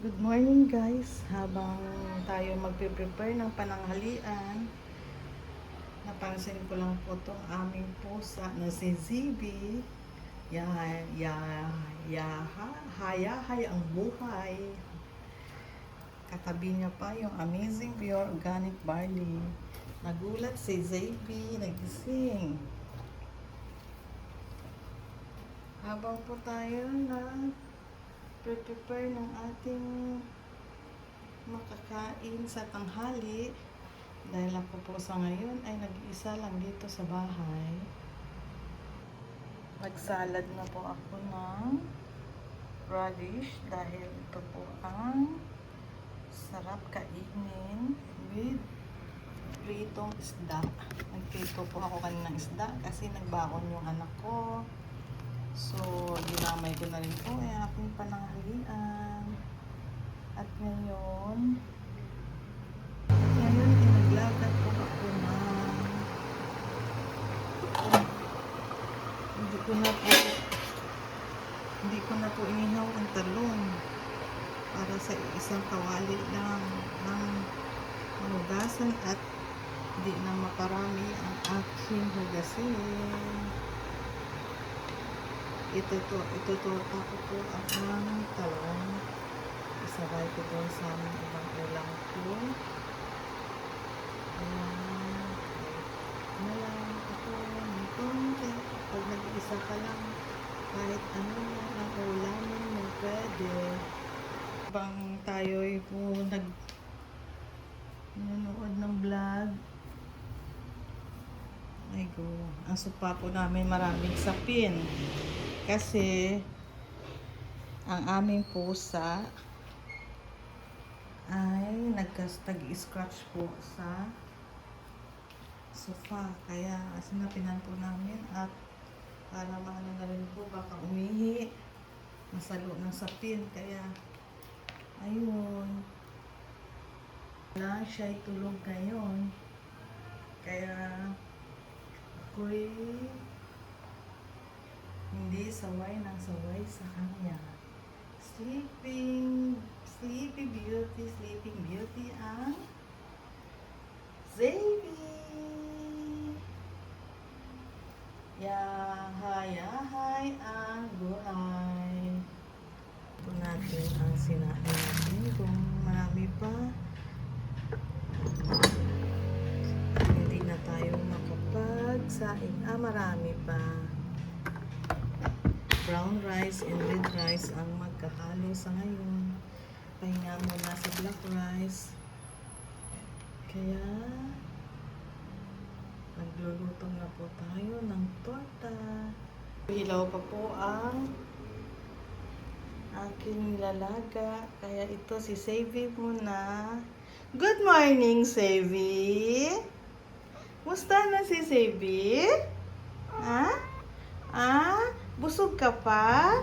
Good morning guys. Habang tayo magpe-prepare ng pananghalian, napansin ko lang po itong aming pusa na si ZB. Ya, ya, hayahay ang buhay. Katabi niya pa yung Amazing Pure Organic Barley. Nagulat si ZB, nagising. Habang po tayo na prepare ng ating makakain sa tanghali, dahil ako po sa ngayon ay nag-iisa lang dito sa bahay. Nagsalad na po ako ng radish dahil ito po ang sarap kainin with pritong isda. Nagprito po ako kaninang isda kasi nagbaon yung anak ko. So, ginamay ko na rin po ay aking pananghalian. At ngayon naglagat po ako na hindi ko na po inihaw ang talong para sa isang kawali lang ng mahugasan at hindi na maparami ang aking hugasin. Itututa ko po ang aming talong. Isabay ko doon sa aming ibang ulam ko. Ayan. Nalang ako ng konti. Pag nag-iisa ka lang, kahit ano ang ulamin mo pwede. Habang tayo'y po nanonood ng vlog, ay go, ang sopa po namin maraming sapin. Kasi ang aming pusa ay nag-scratch po sa sofa. Kaya sinapinan po namin at para maano na rin po, baka umihi, masalo ng sapin. Kaya ayun, wala siya'y tulog ngayon. Kaya ako'y hindi saway ng saway sa kanya. Sleeping beauty ang Zaby. Yahay ang buhay. Ito natin ang sinahin natin kung marami pa. Hindi na tayo makapagsaing. Marami pa. Brown rice and red rice ang magkahalo sa ngayon. Pahinga muna sa black rice. Kaya nagluluto na po tayo ng torta. Hilaw pa po ang aking nilalaga. Kaya ito si Savvy muna. Good morning, Savvy! Musta na si Savvy? Busog ka pa?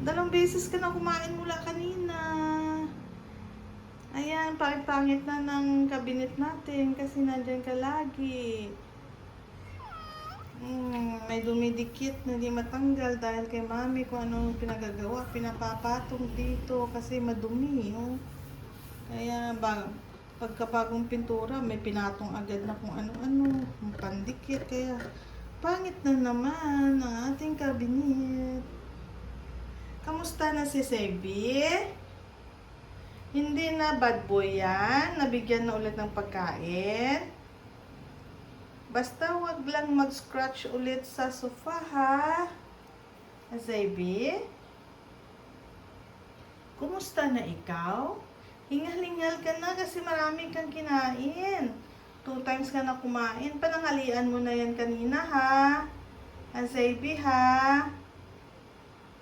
2 beses ka na kumain mula kanina. Ayan, pangit-pangit na ng kabinet natin kasi nandyan ka lagi. May dumidikit na di matanggal dahil kay mami kung anong pinagagawa. Pinapapatong dito kasi madumi. Oh. Kaya pagkapagong pintura, may pinatong agad na kung ano-ano. Pandikit. Kaya pangit na naman ang ating kabinet. Kamusta na si Sebi? Hindi na bad boy yan? Nabigyan na ulit ng pagkain? Basta wag lang mag-scratch ulit sa sofa, ha? Sebi? Kumusta na ikaw? Hingal-hingal ka na kasi marami kang kinain. 2 times ka na kumain. Pananghalian mo na yan kanina, ha? Sebi, ha?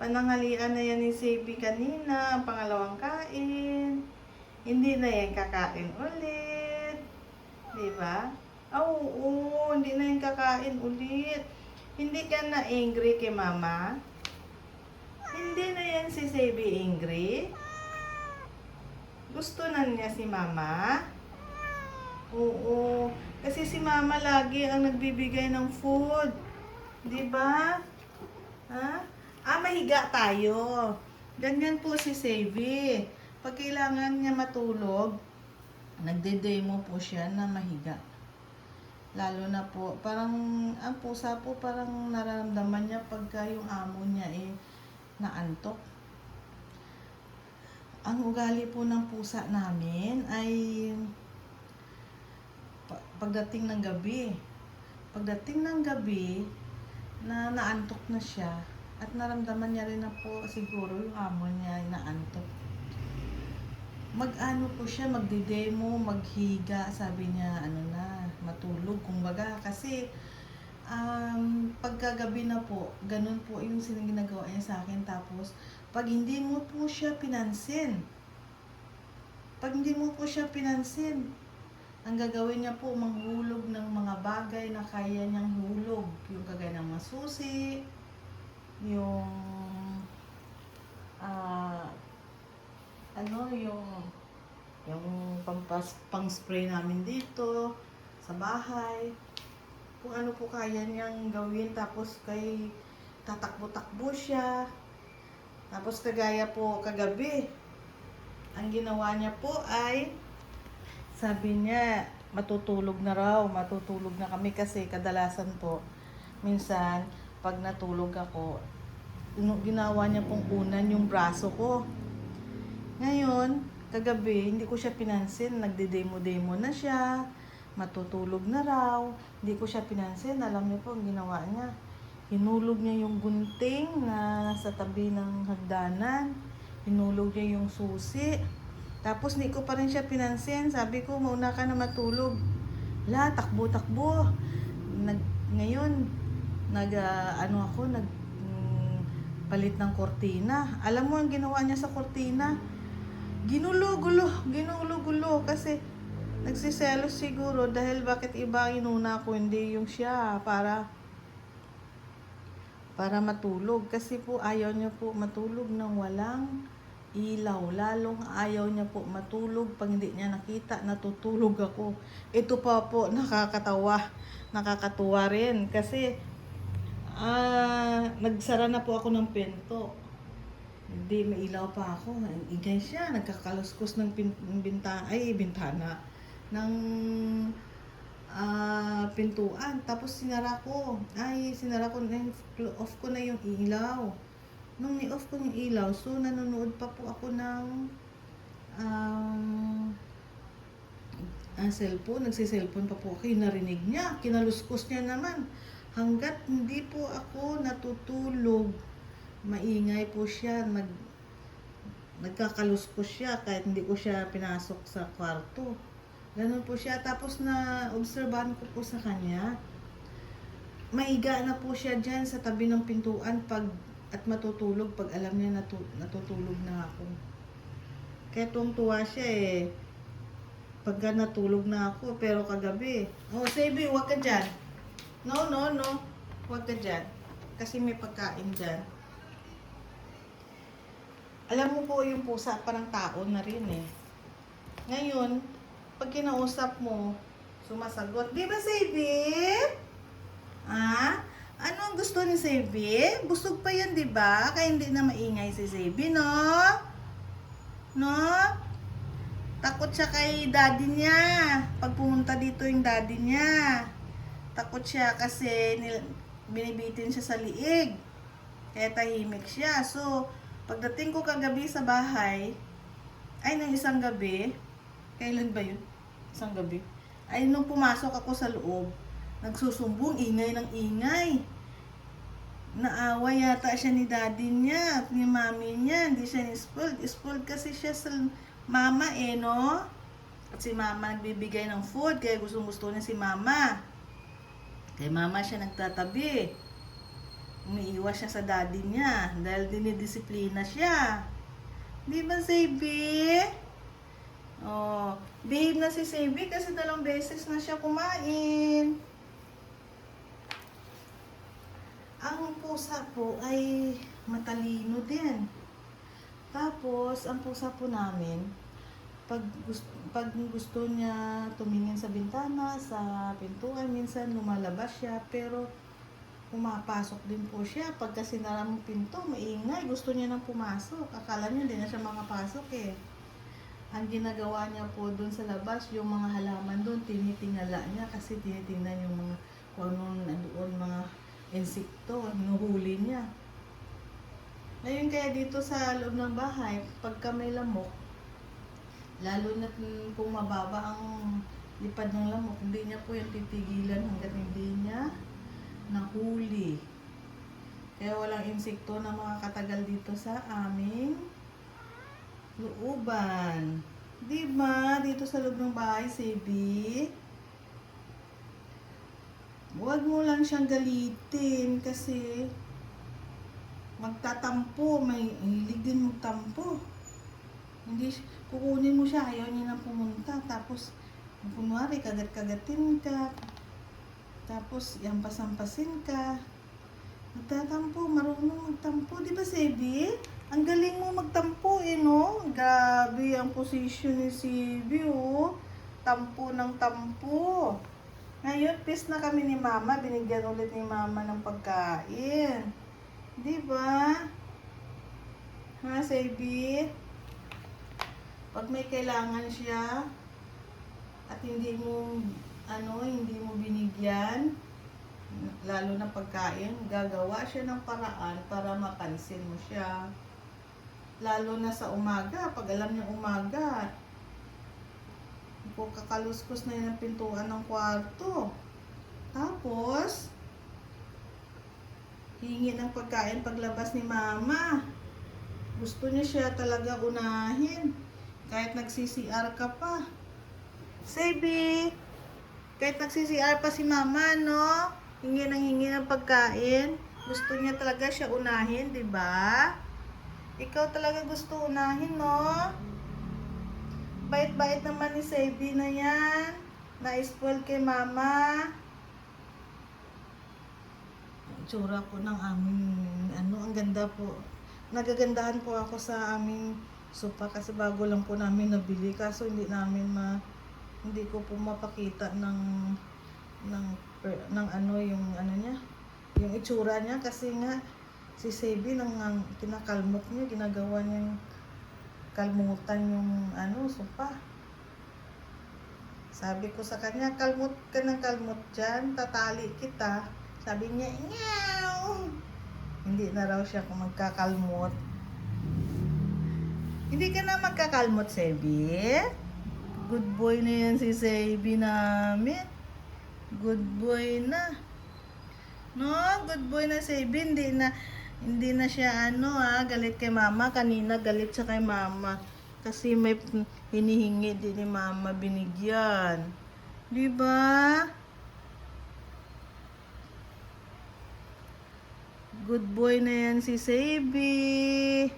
Pananghalian na yan ni Sebi kanina. Pangalawang kain. Hindi na yan kakain ulit. Diba? Oo, hindi na yan kakain ulit. Hindi ka na angry kay mama? Hindi na yan si Sebi angry? Gusto na niya si mama? Oo. Kasi si mama lagi ang nagbibigay ng food. Diba? Ha? Mahiga tayo. Ganyan po si Savvy. Pag kailangan niya matulog, nagde-demo po siya na mahiga. Lalo na po, parang ang pusa po parang nararamdaman niya pagka yung amo niya naantok. Ang ugali po ng pusa namin ay pagdating ng gabi na naantok na siya at naramdaman niya rin na po siguro yung amo niya ay naantok. Mag-ano po siya, magdidemo, maghiga, sabi niya, matulog, kumbaga, kasi pagkagabi na po, ganun po yung ginagawa niya sa akin. Tapos, pag hindi mo po siya pinansin, ang gagawin niya po, manghulog ng mga bagay na kaya niyang hulog. Yung kagaya ng masusi, yung yung pang-spray namin dito sa bahay. Kung ano po kaya niyang gawin, tapos tatakbo-takbo siya. Tapos kagaya po kagabi, ang ginawa niya po ay sabi niya, matutulog na kami kasi kadalasan po, minsan, pag natulog ako, ginawa niya pong unan yung braso ko. Ngayon, kagabi, hindi ko siya pinansin, nagde-demo-demo na siya, matutulog na raw, hindi ko siya pinansin, alam niyo po ang ginawa niya. Hinulog niya yung gunting na sa tabi ng hagdanan, hinulog niya yung susi. Tapos hindi ko pa rin siya pinansin. Sabi ko, mauna ka na matulog. Takbo-takbo. Ngayon, palit ng kortina. Alam mo ang ginawa niya sa kortina? Ginulo-gulo. Kasi nagsiselos siguro dahil bakit iba inuna ko, hindi yung siya para matulog. Kasi po ayaw niya po matulog ng walang ilaw. Lalong ayaw niya po matulog pag hindi niya nakita natutulog ako. Ito pa po nakakatuwa rin kasi nagsara na po ako ng pinto. Hindi may ilaw pa ako. Ingay siya, nagkakaluskos ng bintana ng pintuan. Tapos sinara ko, off ko na yung ilaw. Nung ni-off ko yung ilaw, so nanonood pa po ako ng cellphone, nagsiselfone pa po ako. Narinig niya, kinaluskos niya naman. Hanggat hindi po ako natutulog, maingay po siya, nagkakaluskos siya kahit hindi ko siya pinasok sa kwarto. Ganun po siya. Tapos obserbahan ko po sa kanya, maiga na po siya dyan sa tabi ng pintuan at matutulog pag alam niya natutulog na ako. Kaya tuwang-tuwa siya pagka natulog na ako. Pero kagabi, Sebi, huwag ka dyan. No, huwag ka dyan. Kasi may pagkain dyan. Alam mo po yung pusa, parang tao na rin Ngayon, pag kinausap mo, sumasagot. Di ba, Sebi? Ano ang gusto ni Sebi? Busog pa yan, di ba? Kaya hindi na maingay si Sebi, no? No? Takot siya kay daddy niya. Pag pumunta dito yung daddy niya, takot siya kasi binibitin siya sa liig. Kaya tahimik siya. So, pagdating ko kagabi sa bahay, nung isang gabi, kailan ba yun? Isang gabi. Nung pumasok ako sa loob, nagsusumbong, ingay ng ingay. Naawa yata siya ni daddy niya at ni mami niya. Hindi siya ni-spoiled. Spoiled kasi siya sa mama no? At si mama nagbibigay ng food, kaya gusto niya si mama. Kay mama siya nagtatabi. Umiiwas siya sa daddy niya dahil dinidisiplina siya. Di ba, Sebi? Behave na si Sebi kasi 2 beses na siya kumain. Ang pusa po ay matalino din. Tapos, ang pusa po namin, pag gusto niya tumingin sa bintana, sa pintuan, minsan lumalabas siya, pero pumapasok din po siya. Pagka sinara mo pinto, maingay, gusto niya nang pumasok. Akala niya hindi na siya makapasok Ang ginagawa niya po doon sa labas, yung mga halaman doon, tinitingala niya kasi tinitingnan yung mga kung anong nandoon, mga insekto, hinuhuli niya. Ngayon kaya dito sa loob ng bahay, pagka may lamok, lalo na kung mababa ang lipad ng lamok, hindi niya po yung titigilan hanggat hindi niya nahuli. Kaya walang insekto na makakatagal dito sa aming looban. Diba? Dito sa loob ng bahay, Sebi. Huwag mo lang siyang galitin kasi magtatampo. May hilig din magtampo. Hindi, kukunin mo siya. Ayaw niya na pumunta. Tapos, kunwari, kagat-kagatin ka. Tapos, yampas-ampasin ka. Magtatampo. Marunong magtampo. Diba, Sebi? Ang galing mo magtampo no? Grabe ang posisyon ni Sebi, oh. Tampo ng tampo. Ngayon, peace na kami ni Mama. Binigyan ulit ni Mama ng pagkain. Diba? Ha, Sebi? Pag may kailangan siya at hindi mo binigyan, lalo na pagkain, gagawa siya ng paraan para mapansin mo siya. Lalo na sa umaga, pag alam niya umaga, kakaluskos na yun ang pintuan ng kwarto. Tapos, hingi ng pagkain paglabas ni Mama. Gusto niya siya talaga unahin. Kahit nag-CCR ka pa. Sebi, kahit nag-CCR pa si Mama, no? Hingi ng pagkain. Gusto niya talaga siya unahin, di ba? Ikaw talaga gusto unahin, no? Bait-bait naman ni Sebi na yan. Na-spoil kay Mama. Tsura po ng aming, ang ganda po. Nagagandahan po ako sa aming sopa kasi bago lang po namin nabili. Kaso hindi ko po mapakita yung itsura niya kasi nga si Sebi nang kinakalmot niya, ginagawa niyang kalmutan yung sopa. Sabi ko sa kanya, kalmot ka ng kalmot dyan, tatali kita. Sabi niya, nyaw! Hindi na raw siya kung magkakalmot. Hindi ka na magkakalmot, Sebi? Good boy na yan si Sebi namin. Good boy na. No, good boy na Sebi. Hindi na siya galit kay Mama. Kanina galit siya kay Mama. Kasi may hinihingi din ni Mama binigyan. Diba? Good boy na yan si Sebi.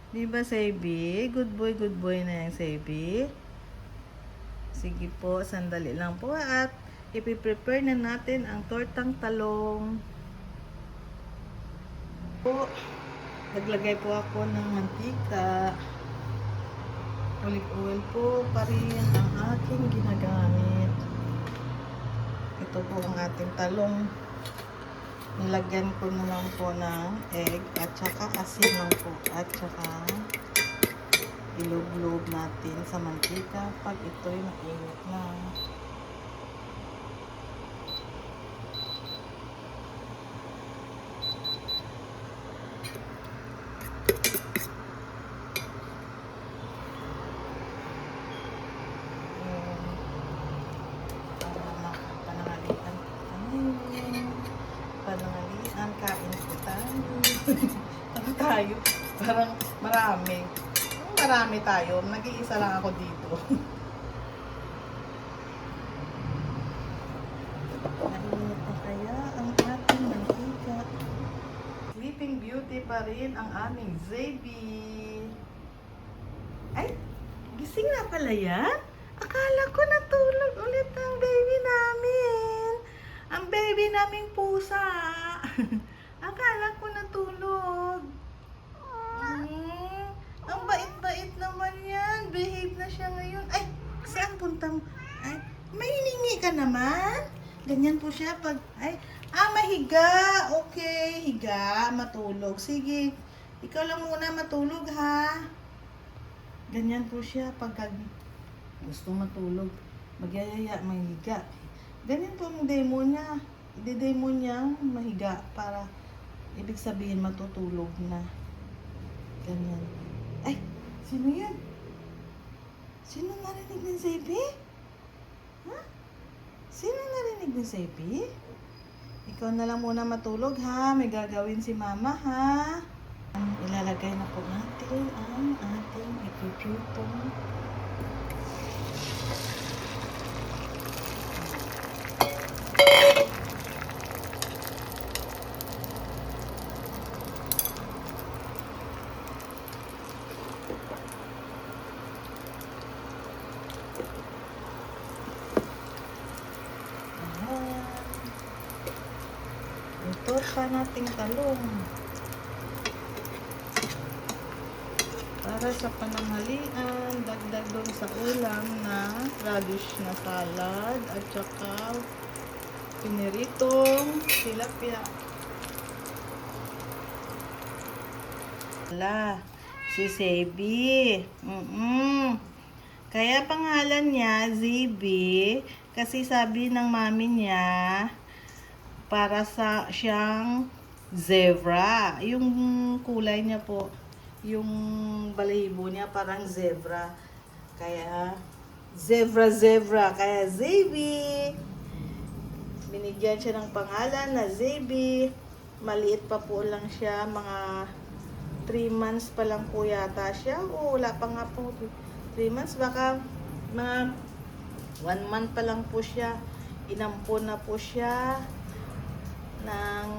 Diba, Sebi? Good boy na yan, Sebi. Sige po, sandali lang po at ipiprepare na natin ang tortang talong. Naglagay po ako ng mantika. Olive oil po pa rin ang aking ginagamit. Ito po ang ating talong. Nilagyan ko na lang po ng egg at saka asin lang po at saka ilog-log natin sa mantika pag ito'y mainit na. Panangalian, kain po tayo. Ano tayo? Parang marami. Marami tayo. Nag-iisa lang ako dito. Nainit na kaya ang ating mantika. Sleeping Beauty pa rin ang aming Zebi. Ay, gising na pala yan? Akala ko natulog ulit ang baby namin. Ang baby naming pusa. Akala ko natulog. Ang bait-bait naman yan. Behave na siya ngayon. Ay, saan punta mo? Ay, may hiningi ka naman? Ganyan po siya pag... mahiga. Okay, higa. Matulog. Sige. Ikaw lang muna matulog, ha? Ganyan po siya pagka gusto matulog. Magyayaya, mahiga. Ganyan po ang demo niya. I-demo niya mahiga para ibig sabihin matutulog na. Ganyan. Ay, sino yan? Sino narinig ng Zebi? Ha? Sino narinig ng Zebi? Ikaw na lang muna matulog ha. May gagawin si mama ha. Ilalagay na po natin ang ating ipiprito. Ito pa nating talong. Para sa pananghalian, dagdag doon sa ulam na radish na salad at saka piniritong tilapia. Wala, si Zebi. Kaya pangalan niya Zebi kasi sabi ng mami niya para sa siyang zebra. Yung kulay niya po, yung balahibo niya parang zebra. Kaya zebra. Kaya Zebi. Binigyan siya ng pangalan na Zebi. Maliit pa po lang siya, mga 3 months pa lang po yata siya. O wala pa nga po 3 months, baka mga 1 month pa lang po siya. Inampon na po siya ng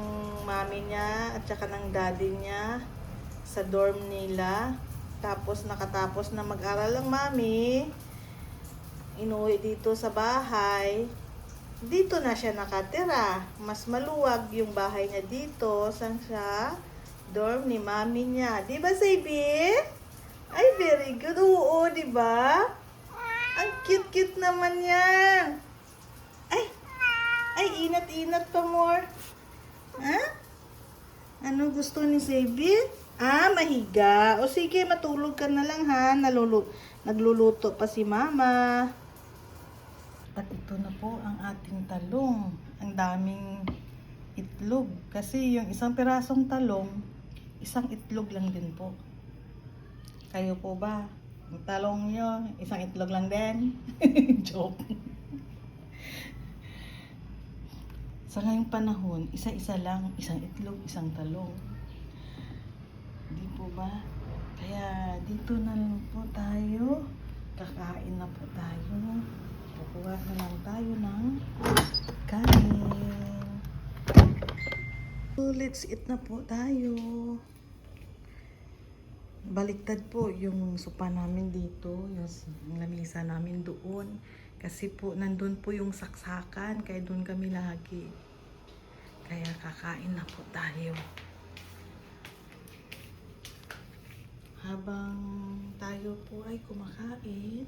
mami niya at saka ng daddy niya sa dorm nila. Tapos nakatapos na mag-aral ang mami, inuwi dito sa bahay. Dito na siya nakatira. Mas maluwag yung bahay niya dito sa dorm ni mami niya. Di ba, Zebi? Ay, very good. Oo, di ba? Ang cute-cute naman yan. Ay, inat-inat pa more. Ha? Ano gusto ni Zebi? Mahiga. O sige, matulog ka na lang ha. Nagluluto pa si mama. At ito na po ang ating talong. Ang daming itlog. Kasi yung isang pirasong talong, isang itlog lang din po. Kayo po ba? Ang talong nyo, isang itlog lang din? Joke. Sa ngayong panahon, isa-isa lang, isang itlog, isang talong. Di po ba? Kaya dito na lang po tayo. Kakain na po tayo. Kukuha na lang tayo ng kanin. So, let's eat na po tayo. Baliktad po yung sopa namin dito, yung lamisa namin doon. Kasi po, nandun po yung saksakan, kaya doon kami lagi. Kaya kakain na po tayo. Habang tayo po ay kumakain,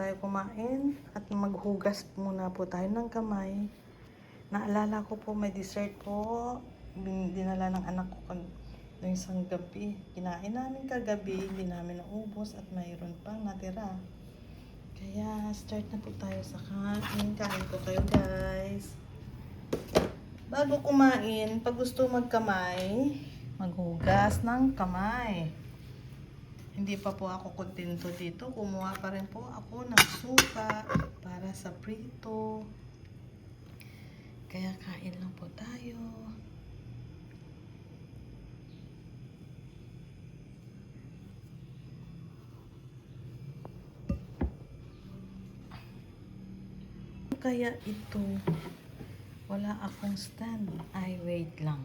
tayo kumain at maghugas muna po tayo ng kamay. Naalala ko po may dessert po dinala ng anak ko ng isang gabi. Kinain namin kagabi, hindi namin naubos at mayroon pang natira. Kaya start na po tayo sa kain. Kain po kayo guys. Bago kumain, pag gusto magkamay, maghugas ng kamay. Hindi pa po ako kontento dito. Kumuha pa rin po ako ng suka para sa prito. Kaya kain lang po tayo. Kaya ito, wala akong stand. Ay, wait lang.